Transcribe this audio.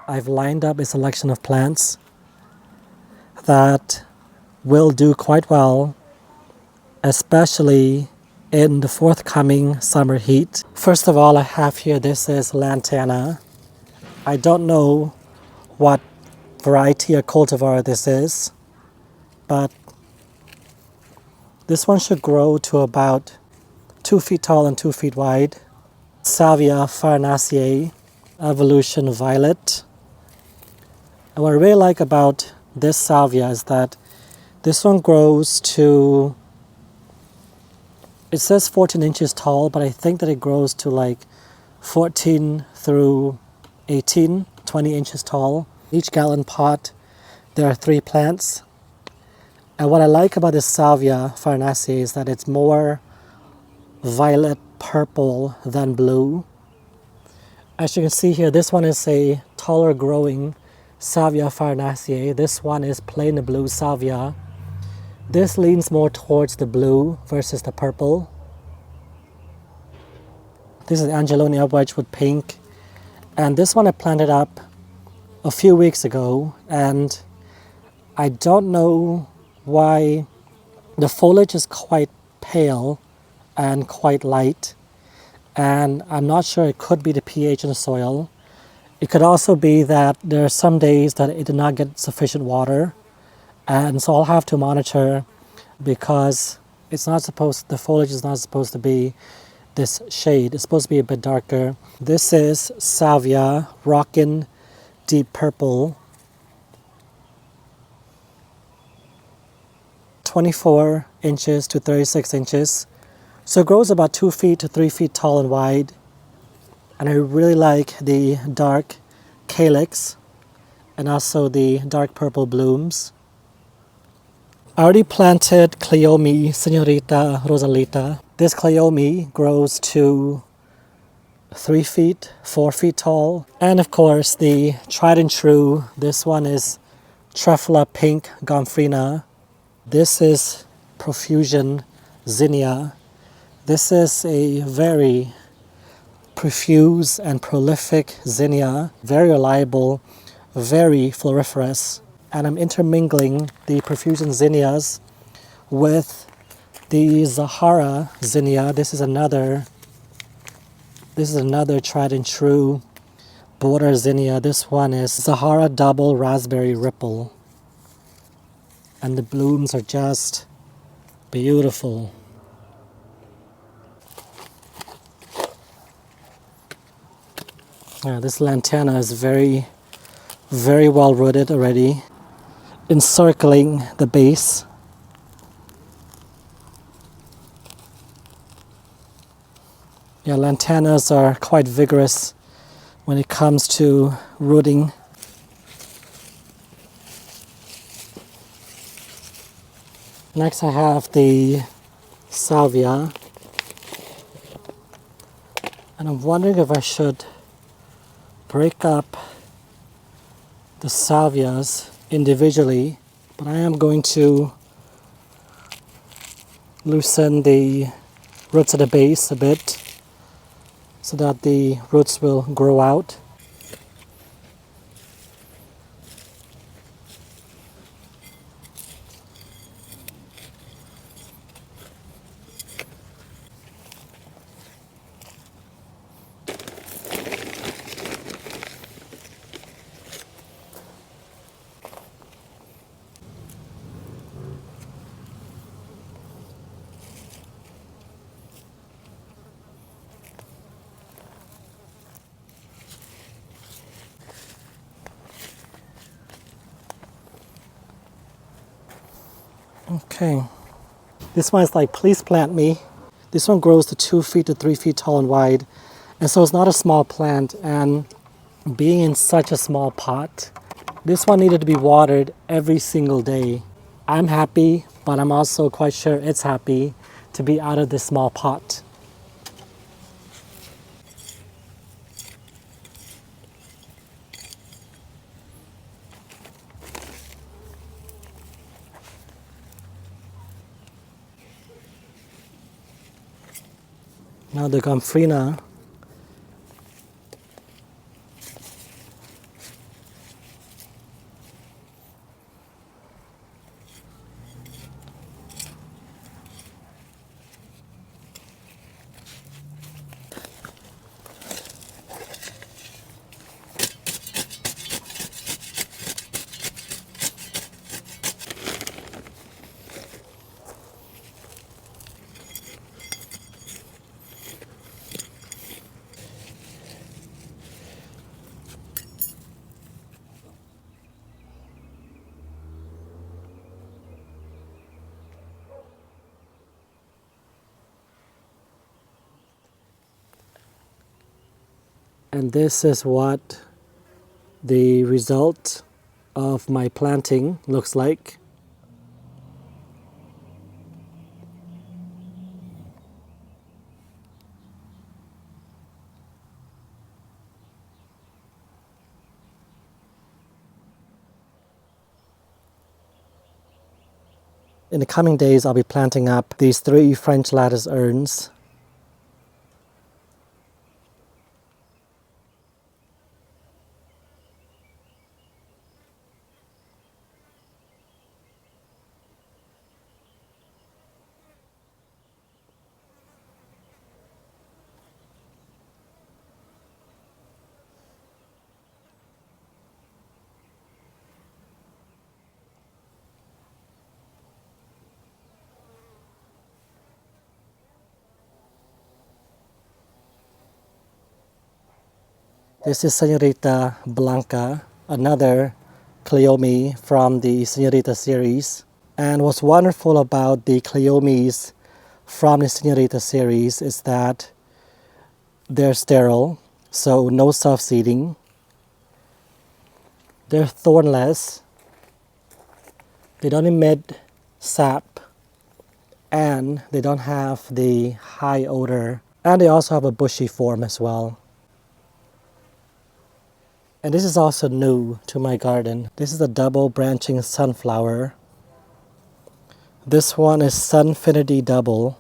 I've lined up a selection of plants that will do quite well, especially in the forthcoming summer heat. First of all, I have here, this is Lantana. I don't know what variety or cultivar this is, but this one should grow to about 2 feet tall and 2 feet wide. Salvia farinaceae, evolution violet. And what I really like about this salvia is that this one grows to, it says 14 inches tall, but I think that it grows to like 14 through 18, 20 inches tall. Each gallon pot, there are 3 plants. And what I like about this Salvia farinaceae is that it's more violet purple than blue. As you can see here, this one is a taller growing Salvia farinaceae. This one is plain blue Salvia. This leans more towards the blue versus the purple. This is Angelonia Wedgwood Pink. And this one I planted up a few weeks ago, and I don't know why the foliage is quite pale and quite light, and I'm not sure. It could be the pH in the soil. It could also be that there are some days that it did not get sufficient water, and so I'll have to monitor, because it's not supposed, the foliage is not supposed to be this shade. It's supposed to be a bit darker. This is Salvia Rockin' Deep Purple. 24 inches to 36 inches. So it grows about 2 feet to 3 feet tall and wide. And I really like the dark calyx and also the dark purple blooms. I already planted Cleome Señorita Rosalita. This Cleome grows to 3 feet, 4 feet tall. And of course the tried and true, this one is Truffula Pink Gomphrena. This is Profusion Zinnia. This is a very profuse and prolific zinnia, very reliable, very floriferous. And I'm intermingling the Profusion Zinnias with the Zahara Zinnia. This is another tried and true border zinnia. This one is Zahara Double Raspberry Ripple. And the blooms are just beautiful. Yeah, this Lantana is very, very well rooted already, encircling the base. Yeah, Lantanas are quite vigorous when it comes to rooting. Next I have the Salvia, and I'm wondering if I should break up the Salvias individually, but I am going to loosen the roots at the base a bit so that the roots will grow out. Okay, this one is like, please plant me. This one grows to 2 feet to 3 feet tall and wide, and so it's not a small plant. And being in such a small pot, this one needed to be watered every single day. I'm happy, but I'm also quite sure it's happy to be out of this small pot. Now the Gomphrena. And this is what the result of my planting looks like. In the coming days, I'll be planting up these 3 French lattice urns. This is Señorita Blanca, another Cleome from the Señorita series. And what's wonderful about the Cleomes from the Señorita series is that they're sterile, so no self-seeding. They're thornless. They don't emit sap, and they don't have the high odor. And they also have a bushy form as well. And this is also new to my garden. This is a double branching sunflower. This one is Sunfinity double.